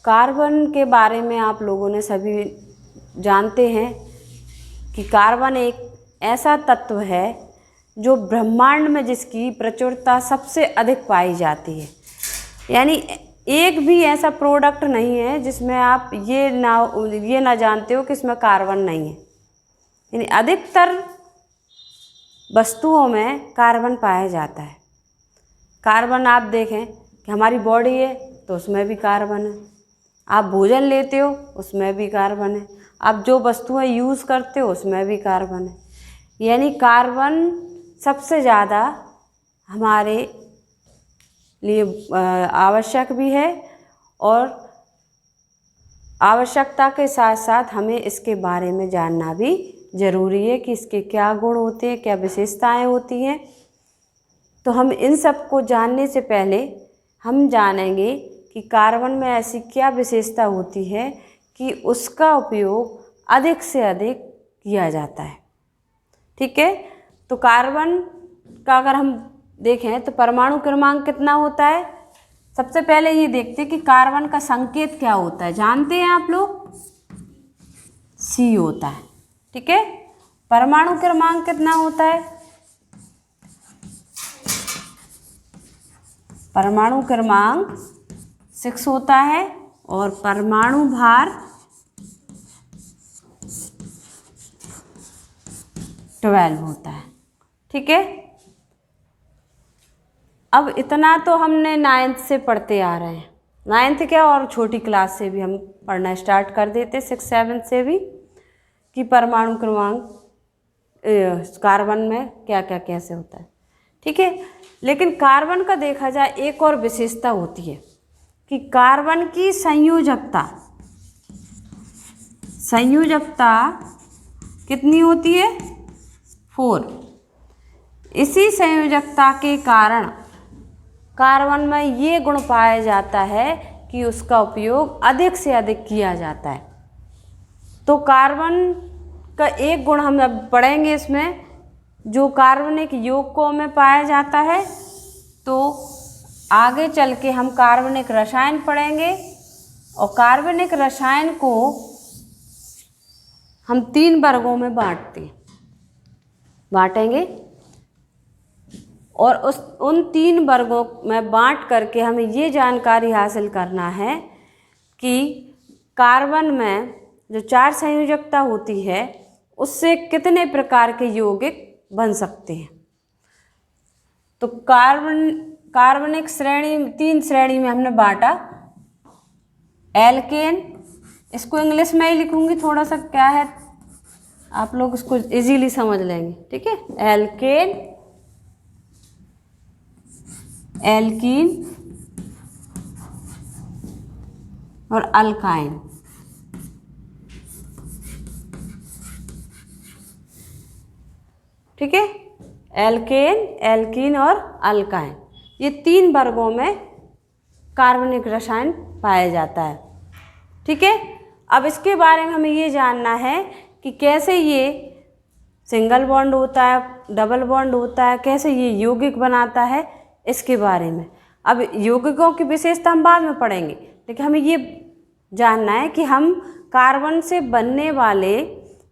Carbon के बारे में आप लोगों ने सभी जानते हैं कि कार्बन एक ऐसा तत्व है जो ब्रह्मांड में जिसकी प्रचुरता सबसे अधिक पाई जाती है। यानी एक भी ऐसा प्रोडक्ट नहीं है जिसमें आप ये ना जानते हो कि इसमें कार्बन नहीं है। यानी अधिकतर वस्तुओं में कार्बन पाया जाता है। कार्बन आप देखें कि हमारी बॉडी है तो उसमें भी कार्बन है, आप भोजन लेते हो उसमें भी कार्बन है, आप जो वस्तुएं यूज़ करते हो उसमें भी कार्बन है। यानी कार्बन सबसे ज़्यादा हमारे लिए आवश्यक भी है और आवश्यकता के साथ साथ हमें इसके बारे में जानना भी ज़रूरी है कि इसके क्या गुण होते हैं, क्या विशेषताएं होती हैं। तो हम इन सब को जानने से पहले हम जानेंगे कि कार्बन में ऐसी क्या विशेषता होती है कि उसका उपयोग अधिक से अधिक किया जाता है। ठीक है, तो कार्बन का अगर हम देखें तो परमाणु क्रमांक कितना होता है। सबसे पहले ये देखते हैं कि कार्बन का संकेत क्या होता है। जानते हैं आप लोग, C होता है। ठीक है, परमाणु क्रमांक कितना होता है। परमाणु क्रमांक 6 होता है और परमाणु भार 12 होता है। ठीक है, अब इतना तो हमने 9th से पढ़ते आ रहे हैं। 9th क्या और छोटी क्लास से भी हम पढ़ना स्टार्ट कर देते, 6, 7 से भी, कि परमाणु क्रमांक कार्बन में क्या क्या कैसे होता है। ठीक है, लेकिन कार्बन का देखा जाए एक और विशेषता होती है कि कार्बन की संयोजकता कितनी होती है, 4। इसी संयोजकता के कारण कार्बन में ये गुण पाया जाता है कि उसका उपयोग अधिक से अधिक किया जाता है। तो कार्बन का एक गुण हम अब पढ़ेंगे इसमें, जो कार्बनिक यौगिकों में पाया जाता है। तो आगे चल के हम कार्बनिक रसायन पढ़ेंगे और कार्बनिक रसायन को हम 3 वर्गों में बांटेंगे और उन 3 वर्गों में बांट करके हमें ये जानकारी हासिल करना है कि कार्बन में जो 4 संयोजकता होती है उससे कितने प्रकार के यौगिक बन सकते हैं। तो कार्बनिक श्रेणी 3 श्रेणी में हमने बांटा। एल्केन, इसको इंग्लिश में ही लिखूंगी, थोड़ा सा क्या है आप लोग इसको इजीली समझ लेंगे। ठीक है, एल्केन, एल्कीन और अल्काइन। ठीक है, एल्केन, एल्कीन और अल्काइन, ये 3 वर्गों में कार्बनिक रसायन पाया जाता है। ठीक है, अब इसके बारे में हमें ये जानना है कि कैसे ये सिंगल बॉन्ड होता है, डबल बॉन्ड होता है, कैसे ये यौगिक बनाता है, इसके बारे में। अब यौगिकों की विशेषता हम बाद में पढ़ेंगे, लेकिन हमें ये जानना है कि हम कार्बन से बनने वाले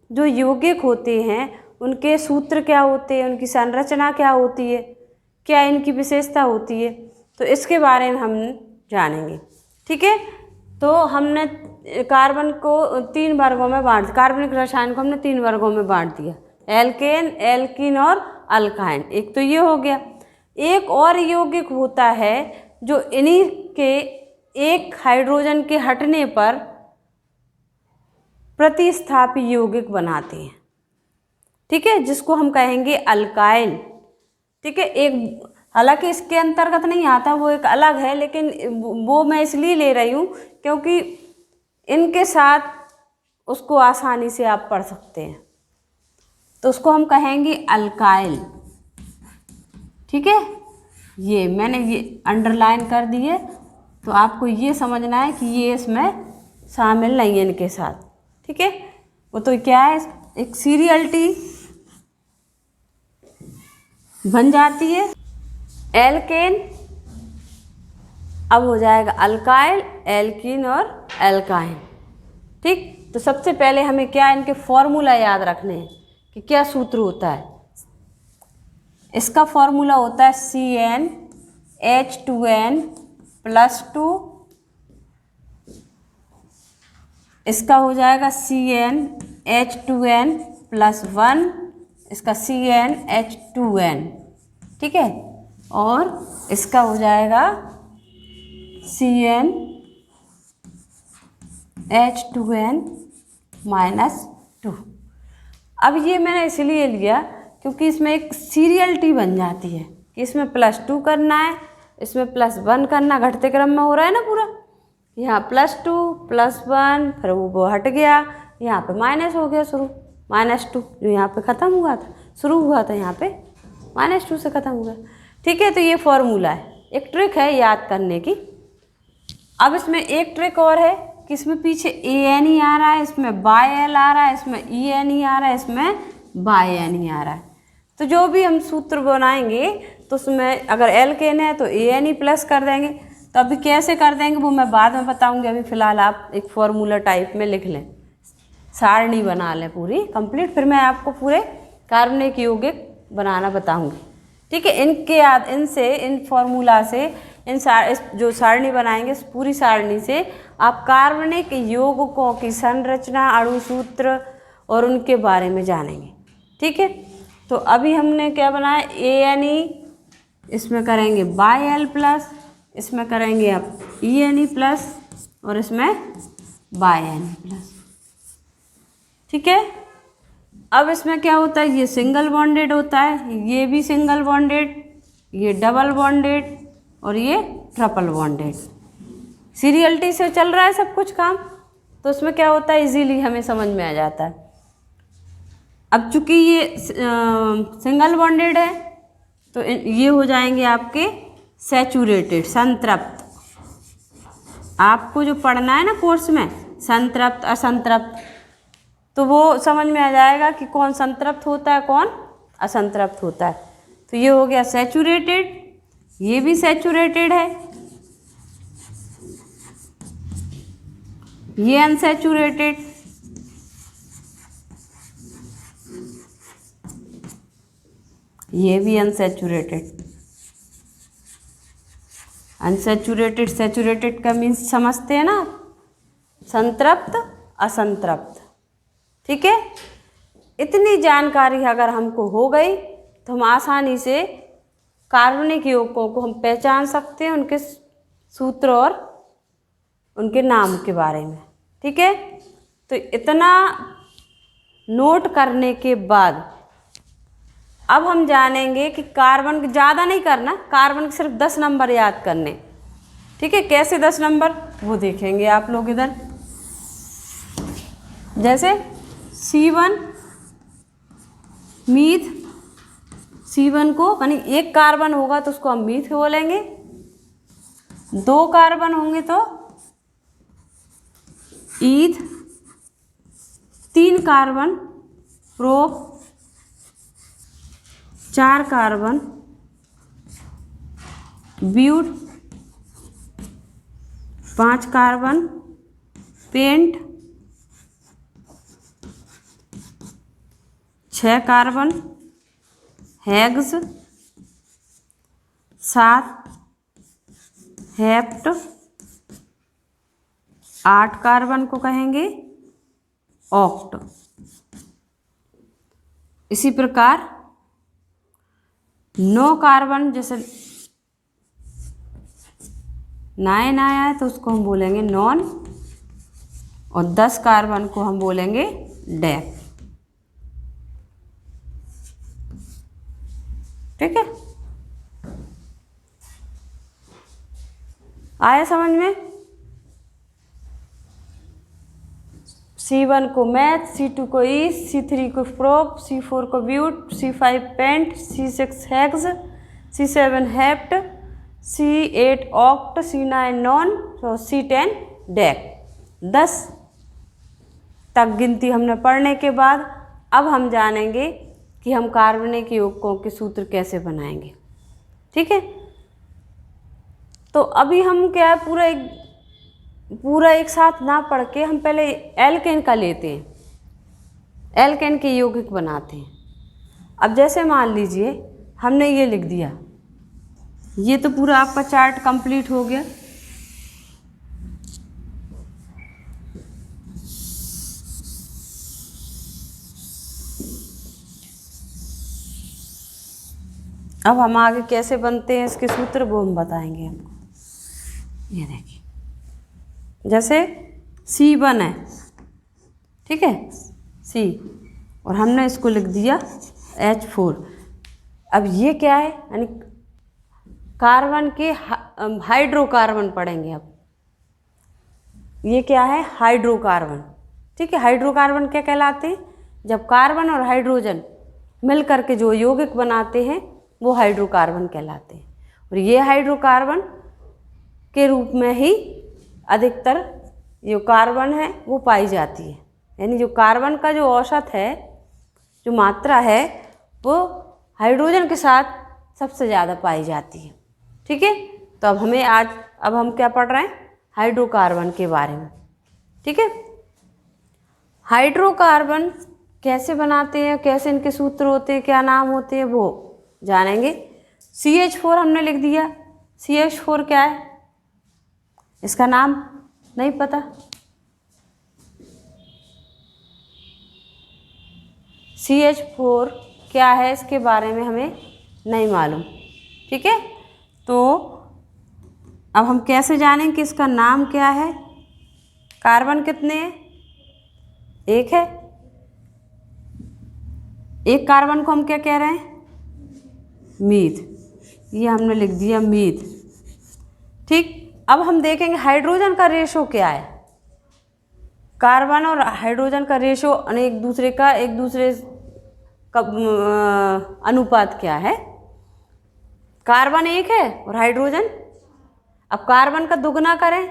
जो यौगिक होते हैं उनके सूत्र क्या होते हैं, उनकी संरचना क्या होती है, क्या इनकी विशेषता होती है, तो इसके बारे में हम जानेंगे। ठीक है, तो हमने कार्बन को 3 वर्गों में कार्बनिक रसायन को हमने 3 वर्गों में बांट दिया, एल्केन, एल्कीन और अल्काइन। एक तो ये हो गया। एक और यौगिक होता है जो इन्हीं के एक हाइड्रोजन के हटने पर प्रतिस्थापी यौगिक बनाते हैं। ठीक है, जिसको हम कहेंगे अल्काइल। ठीक है, एक हालांकि इसके अंतर्गत नहीं आता, वो एक अलग है, लेकिन वो मैं इसलिए ले रही हूँ क्योंकि इनके साथ उसको आसानी से आप पढ़ सकते हैं। तो उसको हम कहेंगे अल्काइल। ठीक है, ये मैंने ये अंडरलाइन कर दिए, तो आपको ये समझना है कि ये इसमें शामिल नहीं है इनके साथ। ठीक है, वो तो क्या है, एक सीरियलिटी बन जाती है। एल्केन अब हो जाएगा अल्काइल, एल्कीन और एल्काइन। ठीक, तो सबसे पहले हमें क्या इनके फॉर्मूला याद रखने हैं कि क्या सूत्र होता है। इसका फॉर्मूला होता है CnH2n+2, इसका हो जाएगा CnH2n+1, इसका CnH2n, ठीक है, और इसका हो जाएगा CnH2n-2। अब ये मैंने इसलिए लिया क्योंकि इसमें एक सीरियलिटी बन जाती है कि इसमें +2 करना है, इसमें +1 करना, घटते क्रम में हो रहा है ना पूरा। यहाँ +2 +1, फिर वो हट गया, यहाँ पे माइनस हो गया शुरू, -2 जो यहाँ पे ख़त्म हुआ था, शुरू हुआ था यहाँ पे -2 से ख़त्म हुआ। ठीक है, तो ये फॉर्मूला है, एक ट्रिक है याद करने की। अब इसमें एक ट्रिक और है कि इसमें पीछे AN ही आ रहा है, इसमें बाय एल आ रहा है, इसमें EN ही आ रहा है, इसमें बाय एन ही आ रहा है। तो जो भी हम सूत्र बनाएंगे तो उसमें अगर एल्केन है तो AN ही प्लस कर देंगे। तो अभी कैसे कर देंगे वो मैं बाद में बताऊंगी, अभी फ़िलहाल आप एक फॉर्मूला टाइप में लिख लें, सारणी बना लें पूरी कंप्लीट, फिर मैं आपको पूरे कार्बनिक यौगिक बनाना बताऊंगी। ठीक है, इन फॉर्मूला से इस जो सारणी बनाएंगे इस पूरी सारणी से आप कार्बनिक यौगिकों की संरचना, अणुसूत्र और उनके बारे में जानेंगे। ठीक है, तो अभी हमने क्या बनाया, ANE, इसमें करेंगे बाय एल प्लस, इसमें करेंगे अब ENE प्लस और इसमें बाय NE प्लस। ठीक है, अब इसमें क्या होता है, ये सिंगल बॉन्डेड होता है, ये भी सिंगल बॉन्डेड, ये डबल बॉन्डेड और ये ट्रिपल बॉन्डेड। सीरियलिटी से चल रहा है सब कुछ काम, तो उसमें क्या होता है इजीली हमें समझ में आ जाता है। अब चूंकि ये सिंगल बॉन्डेड है तो ये हो जाएंगे आपके सैचुरेटेड, संतृप्त। आपको जो पढ़ना है ना कोर्स में संतृप्त असंतृप्त, तो वो समझ में आ जाएगा कि कौन संतृप्त होता है कौन असंतृप्त होता है। तो ये हो गया सैचुरेटेड, ये भी सैचुरेटेड है, ये अनसैचुरेटेड, ये भी अनसैचुरेटेड। अनसैचुरेटेड सैचुरेटेड का मीन्स समझते हैं ना, संतृप्त असंतृप्त। ठीक है, इतनी जानकारी अगर हमको हो गई तो हम आसानी से कार्बनिक यौगिकों को हम पहचान सकते हैं, उनके सूत्र और उनके नाम के बारे में। ठीक है, तो इतना नोट करने के बाद अब हम जानेंगे कि कार्बन ज़्यादा नहीं करना, कार्बन के सिर्फ 10 नंबर याद करने। ठीक है, कैसे 10 नंबर वो देखेंगे आप लोग इधर। जैसे C1 मीथ, C1 को यानी एक कार्बन होगा तो उसको हम मीथ बोलेंगे, 2 कार्बन होंगे तो eth, 3 carbon prop, 4 carbon but, 5 carbon pent, 6 carbon hex, 7 hept, 8 carbon को कहेंगे ऑक्ट। इसी प्रकार 9 कार्बन, जैसे 9 आया है तो उसको हम बोलेंगे नॉन, और 10 कार्बन को हम बोलेंगे डेक। ठीक है, आया समझ में। C1 को मैथ, C2 को ईथ, C3 को प्रोप, C4 को but, C5 pent, C6 hex, C7 hept, C8 oct, C9 non और C10 डेक। 10 तक गिनती हमने पढ़ने के बाद अब हम जानेंगे कि हम कार्बनिक यौगिकों के सूत्र कैसे बनाएंगे। ठीक है, तो अभी हम क्या पूरा एक पूरा एक साथ ना पढ़ के हम पहले एल्केन का लेते हैं, एल्केन के यौगिक बनाते हैं। अब जैसे मान लीजिए हमने ये लिख दिया, ये तो पूरा आपका चार्ट कंप्लीट हो गया। अब हम आगे कैसे बनते हैं इसके सूत्र वो हम बताएंगे आपको। ये देखिए, जैसे C1 है, ठीक है, C, और हमने इसको लिख दिया H4। अब ये क्या है, यानी कार्बन के हाइड्रोकार्बन पढ़ेंगे। अब ये क्या है, हाइड्रोकार्बन, ठीक है। हाइड्रोकार्बन क्या कहलाते हैं, जब कार्बन और हाइड्रोजन मिल करके जो यौगिक बनाते हैं वो हाइड्रोकार्बन कहलाते हैं। और ये हाइड्रोकार्बन के रूप में ही अधिकतर जो कार्बन है वो पाई जाती है, यानी जो कार्बन का जो औसत है, जो मात्रा है, वो हाइड्रोजन के साथ सबसे ज़्यादा पाई जाती है, ठीक है। तो अब हम क्या पढ़ रहे हैं, हाइड्रोकार्बन के बारे में, ठीक है। हाइड्रोकार्बन कैसे बनाते हैं, कैसे इनके सूत्र होते हैं, क्या नाम होते हैं, वो जानेंगे। CH4 हमने लिख दिया। CH4 क्या है, इसका नाम नहीं पता। CH4 क्या है, इसके बारे में हमें नहीं मालूम, ठीक है। तो अब हम कैसे जानेंगे कि इसका नाम क्या है। कार्बन कितने हैं, एक है, एक कार्बन को हम क्या कह रहे हैं, मीथ। ये हमने लिख दिया मीथ, ठीक। अब हम देखेंगे हाइड्रोजन का रेशो क्या है। कार्बन और हाइड्रोजन का रेशो एक दूसरे का अनुपात क्या है। कार्बन एक है और हाइड्रोजन, अब कार्बन का दुगना करें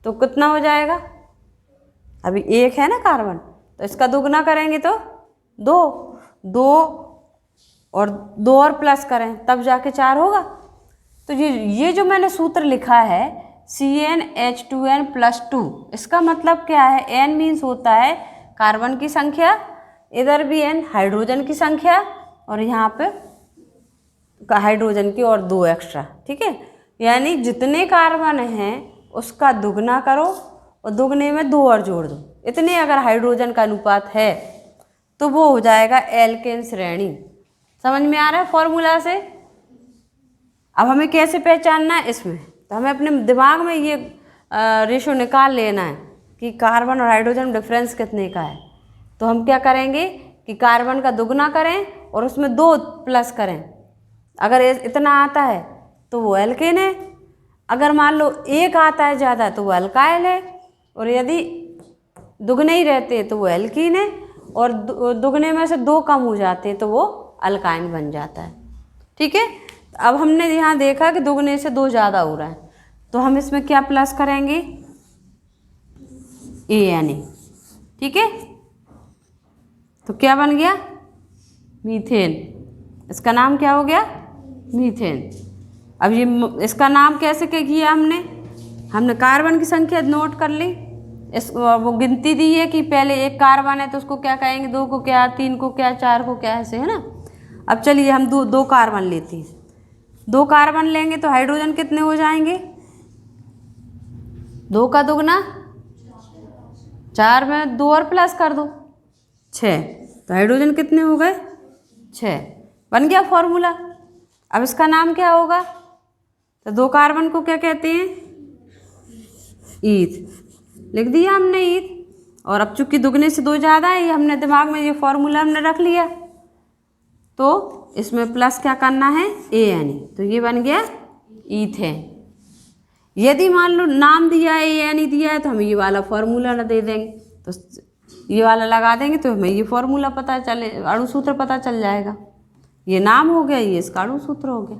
तो कितना हो जाएगा, अभी एक है ना कार्बन, तो इसका दुगना करेंगे तो दो और दो और प्लस करें तब जाके 4 होगा। तो ये जो मैंने सूत्र लिखा है CnH2n+2, इसका मतलब क्या है, N मीन्स होता है कार्बन की संख्या, इधर भी N हाइड्रोजन की संख्या, और यहाँ पे हाइड्रोजन की और 2 एक्स्ट्रा, ठीक है। यानी जितने कार्बन हैं उसका दुगना करो और दुगने में 2 और जोड़ दो, इतने अगर हाइड्रोजन का अनुपात है तो वो हो जाएगा एल्केन श्रेणी। समझ में आ रहा है फॉर्मूला से। अब हमें कैसे पहचानना है इसमें, तो हमें अपने दिमाग में ये रेशो निकाल लेना है कि कार्बन और हाइड्रोजन डिफरेंस कितने का है। तो हम क्या करेंगे कि कार्बन का दुगना करें और उसमें 2 प्लस करें। अगर इतना आता है तो वो एल्केन है, अगर मान लो 1 आता है ज़्यादा तो वो अल्काइल है, और यदि दुगने ही रहते तो वो एल्कीन है, और दुगने में से 2 कम हो जाते तो वो अल्काइन बन जाता है, ठीक है। अब हमने यहाँ देखा कि दुगने से 2 ज़्यादा हो रहा है, तो हम इसमें क्या प्लस करेंगे, ANA, ठीक है। तो क्या बन गया, मीथेन। इसका नाम क्या हो गया, मीथेन। अब ये इसका नाम कैसे किया हमने कार्बन की संख्या नोट कर ली, वो गिनती दी है कि पहले एक कार्बन है तो उसको क्या कहेंगे, 2 को क्या, 3 को क्या, 4 को क्या, ऐसे है ना। अब चलिए हम दो कार्बन लेते हैं, 2 कार्बन लेंगे तो हाइड्रोजन कितने हो जाएंगे, 2 का दुगना 4 में 2 और प्लस कर दो 6, तो हाइड्रोजन कितने हो गए 6, बन गया फॉर्मूला। अब इसका नाम क्या होगा, तो 2 कार्बन को क्या कहते हैं, ईथ, लिख दिया हमने ईथ। और अब चूंकि दुगने से 2 ज़्यादा है, ये हमने दिमाग में ये फॉर्मूला हमने रख लिया, तो इसमें प्लस क्या करना है, ANA, तो ये बन गया ईथेन। यदि मान लो नाम दिया है, ANA दिया है, तो हम ये वाला फॉर्मूला ना दे देंगे, तो ये वाला लगा देंगे तो हमें ये फॉर्मूला पता चले, अणुसूत्र पता चल जाएगा। ये नाम हो गया, ये इसका अणुसूत्र हो गया।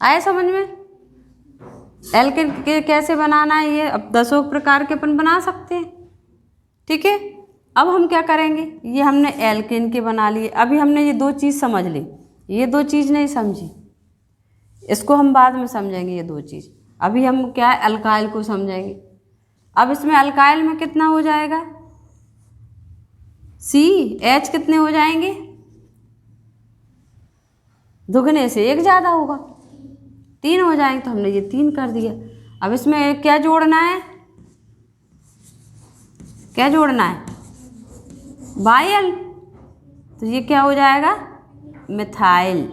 आए समझ में, एल्केन के कैसे बनाना है, ये अब 10 प्रकार के अपन बना सकते हैं, ठीक है। अब हम क्या करेंगे, ये हमने एल्केन के बना लिए। अभी हमने ये 2 चीज़ समझ ली, ये 2 चीज़ नहीं समझी, इसको हम बाद में समझेंगे। ये 2 चीज़ अभी हम क्या है अल्काइल को समझेंगे। अब इसमें अल्काइल में कितना हो जाएगा, CH कितने हो जाएंगे, दुगने से एक ज़्यादा होगा, 3 हो जाएंगे। तो हमने ये 3 कर दिया। अब इसमें क्या जोड़ना है, क्या जोड़ना है, बायल। तो ये क्या हो जाएगा, मिथाइल।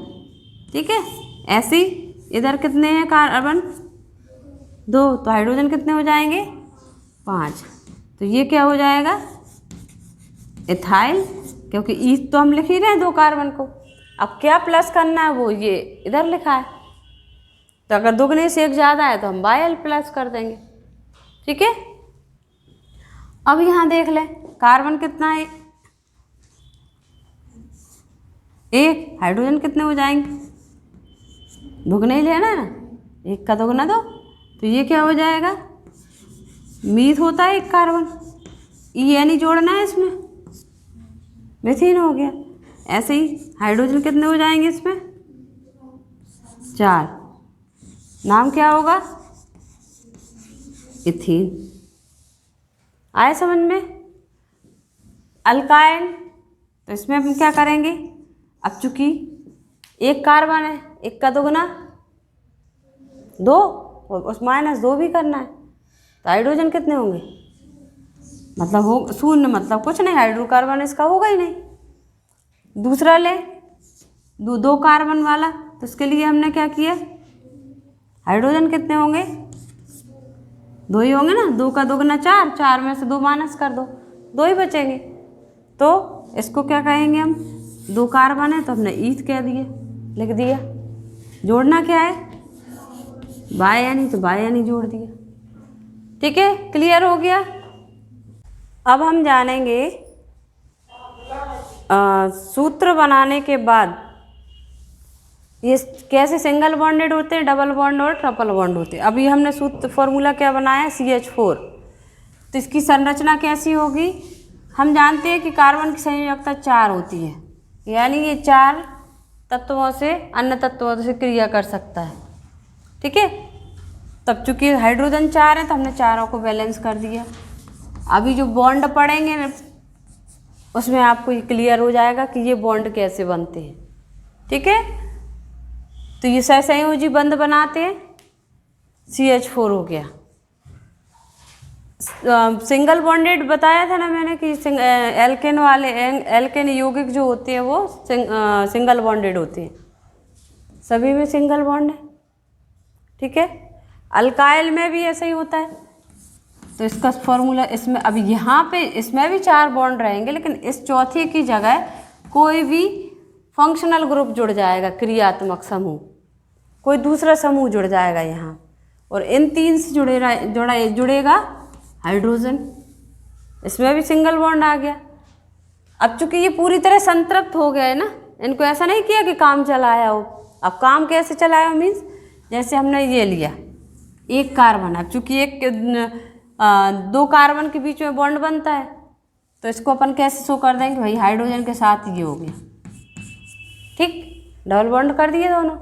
ठीक है, ऐसे ही इधर कितने हैं कार्बन, 2, तो हाइड्रोजन कितने हो जाएंगे, 5। तो ये क्या हो जाएगा, इथाइल, क्योंकि ईथ तो हम लिख ही रहे हैं 2 कार्बन को। अब क्या प्लस करना है, वो ये इधर लिखा है। तो अगर दुगने से एक ज़्यादा है तो हम बायल प्लस कर देंगे। ठीक है, अब यहाँ देख लें कार्बन कितना है, 1, हाइड्रोजन कितने हो जाएंगे, दुगने ही लेना है ना, 1 का दुगना 2। तो ये क्या हो जाएगा, मीथ होता है 1 कार्बन, EN जोड़ना है इसमें, मिथीन हो गया। ऐसे ही हाइड्रोजन कितने हो जाएंगे इसमें, 4, नाम क्या होगा, इथीन। आए समझ में। अल्काइन, तो इसमें हम क्या करेंगे, अब चूंकि 1 कार्बन है, 1 का दुगना 2, और उस -2 भी करना है। तो हाइड्रोजन कितने होंगे, मतलब हो 0, मतलब कुछ नहीं, हाइड्रोकार्बन इसका होगा ही नहीं। दूसरा ले, 2 कार्बन वाला, तो उसके लिए हमने क्या किया, हाइड्रोजन कितने होंगे, 2 ही होंगे ना, 2 का दुगना 4, 4 में से 2 माइनस कर दो, 2 ही बचेंगे। तो इसको क्या कहेंगे हम, 2 कार्बन है तो हमने ईथ कह दिया, लिख दिया। जोड़ना क्या है, बाय तो बाय जोड़ दिया। ठीक है, क्लियर हो गया। अब हम जानेंगे सूत्र बनाने के बाद ये कैसे सिंगल बॉन्डेड होते हैं, डबल बॉन्ड और ट्रिपल बॉन्ड होते हैं। अभी हमने सूत्र फॉर्मूला क्या बनाया, CH4। तो इसकी संरचना कैसी होगी, हम जानते हैं कि कार्बन की संयोजकता 4 होती है, यानी ये 4 तत्वों से अन्य तत्वों से क्रिया कर सकता है। ठीक है, तब चूंकि हाइड्रोजन 4 है तो हमने चारों को बैलेंस कर दिया। अभी जो बॉन्ड पढ़ेंगे उसमें आपको ये क्लियर हो जाएगा कि ये बॉन्ड कैसे बनते हैं। ठीक है, तो ये सहसंयोजी बंध बनाते हैं, CH4 हो गया। सिंगल बॉन्डेड बताया था ना मैंने कि एल्केन वाले, एल्केन यौगिक जो होते हैं वो सिंगल बॉन्डेड होते हैं, सभी में सिंगल बॉन्ड है। ठीक है, अल्काइल में भी ऐसा ही होता है। तो इसका फॉर्मूला इसमें, अभी यहाँ पे इसमें भी 4 बॉन्ड रहेंगे, लेकिन इस चौथे की जगह कोई भी फंक्शनल ग्रुप जुड़ जाएगा, क्रियात्मक समूह, कोई दूसरा समूह जुड़ जाएगा यहाँ, और इन 3 से जुड़ेगा हाइड्रोजन, इसमें भी सिंगल बॉन्ड आ गया। अब चूंकि ये पूरी तरह संतृप्त हो गया है ना, इनको ऐसा नहीं किया कि काम चलाया हो। अब काम कैसे चलाया हो, मीन्स जैसे हमने ये लिया 1 कार्बन, अब चूंकि 2 कार्बन के बीच में बॉन्ड बनता है, तो इसको अपन कैसे शो कर देंगे, भाई हाइड्रोजन के साथ ये हो गया। ठीक, डबल बॉन्ड कर दिए दोनों।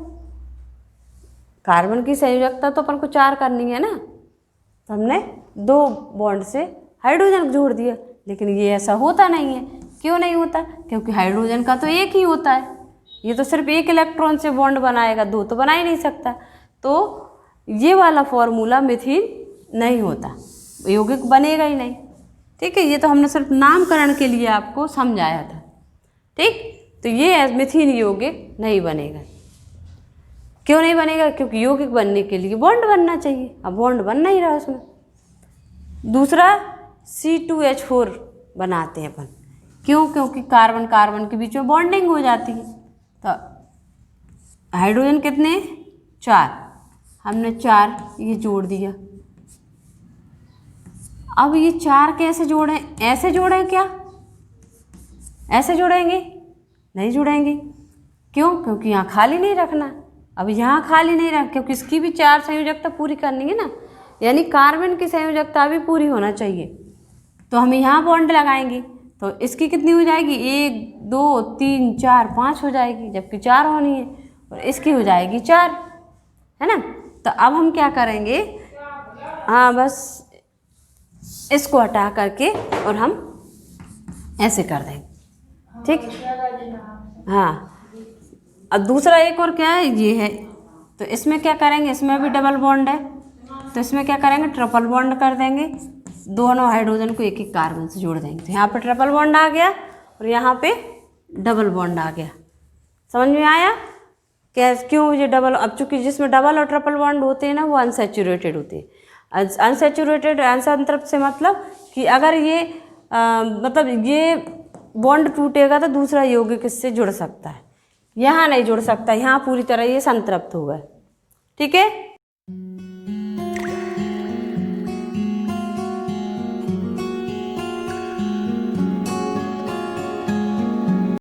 कार्बन की संयोजकता तो अपन को 4 करनी है ना, तो हमने 2 बॉन्ड से हाइड्रोजन जोड़ दिया। लेकिन ये ऐसा होता नहीं है। क्यों नहीं होता, क्योंकि हाइड्रोजन का तो 1 ही होता है, ये तो सिर्फ 1 इलेक्ट्रॉन से बॉन्ड बनाएगा, 2 तो बना ही नहीं सकता। तो ये वाला फॉर्मूला मिथीन नहीं होता, यौगिक बनेगा ही नहीं। ठीक है, ये तो हमने सिर्फ नामकरण के लिए आपको समझाया था। ठीक, तो ये मिथीन यौगिक नहीं बनेगा। क्यों नहीं बनेगा, क्योंकि यौगिक बनने के लिए बॉन्ड बनना चाहिए, अब बॉन्ड बन नहीं रहा उसमें। दूसरा C2H4 बनाते हैं अपन, क्यों, क्योंकि कार्बन कार्बन के बीच में बॉन्डिंग हो जाती है। तो हाइड्रोजन कितने, 4, हमने 4 ये जोड़ दिया। अब ये 4 कैसे जोड़ें, ऐसे जोड़ें क्या, ऐसे जोड़ेंगे, नहीं जोड़ेंगे। क्यों, क्योंकि यहाँ खाली नहीं रखना। अब यहाँ खाली नहीं रख, क्योंकि इसकी भी 4 संयोजकता पूरी करनी है ना, यानी कार्बन की संयोजकता भी पूरी होना चाहिए। तो हम यहाँ बॉन्ड लगाएंगे, तो इसकी कितनी हो जाएगी, 1 2 3 4 5 हो जाएगी, जबकि 4 होनी है, और इसकी हो जाएगी 4, है ना। तो अब हम क्या करेंगे, हाँ बस इसको हटा करके और हम ऐसे कर देंगे, ठीक। हाँ, अब दूसरा एक और क्या है, ये है, तो इसमें क्या करेंगे, इसमें भी डबल बॉन्ड है, तो इसमें क्या करेंगे, ट्रिपल बॉन्ड कर देंगे, दोनों हाइड्रोजन को एक एक कार्बन से जोड़ देंगे। तो यहाँ पे ट्रिपल बॉन्ड आ गया और यहाँ पे डबल बॉन्ड आ गया। समझ में आया क्या, क्यों ये डबल, अब चूंकि जिसमें डबल और ट्रिपल बॉन्ड होते हैं ना वो अनसैचुरेटेड होते हैं। अनसैचुरेटेड असंतृप्त से मतलब कि अगर ये मतलब ये बॉन्ड टूटेगा तो दूसरा यौगिक इससे जुड़ सकता है, यहाँ नहीं जुड़ सकता, यहाँ पूरी तरह ये संतृप्त होगा, ठीक है।